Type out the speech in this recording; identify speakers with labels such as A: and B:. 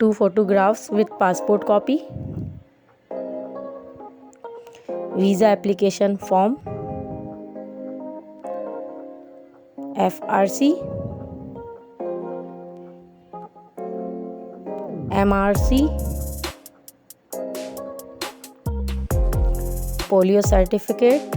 A: 2 photographs with passport copy, visa application form, FRC, MRC, polio certificate,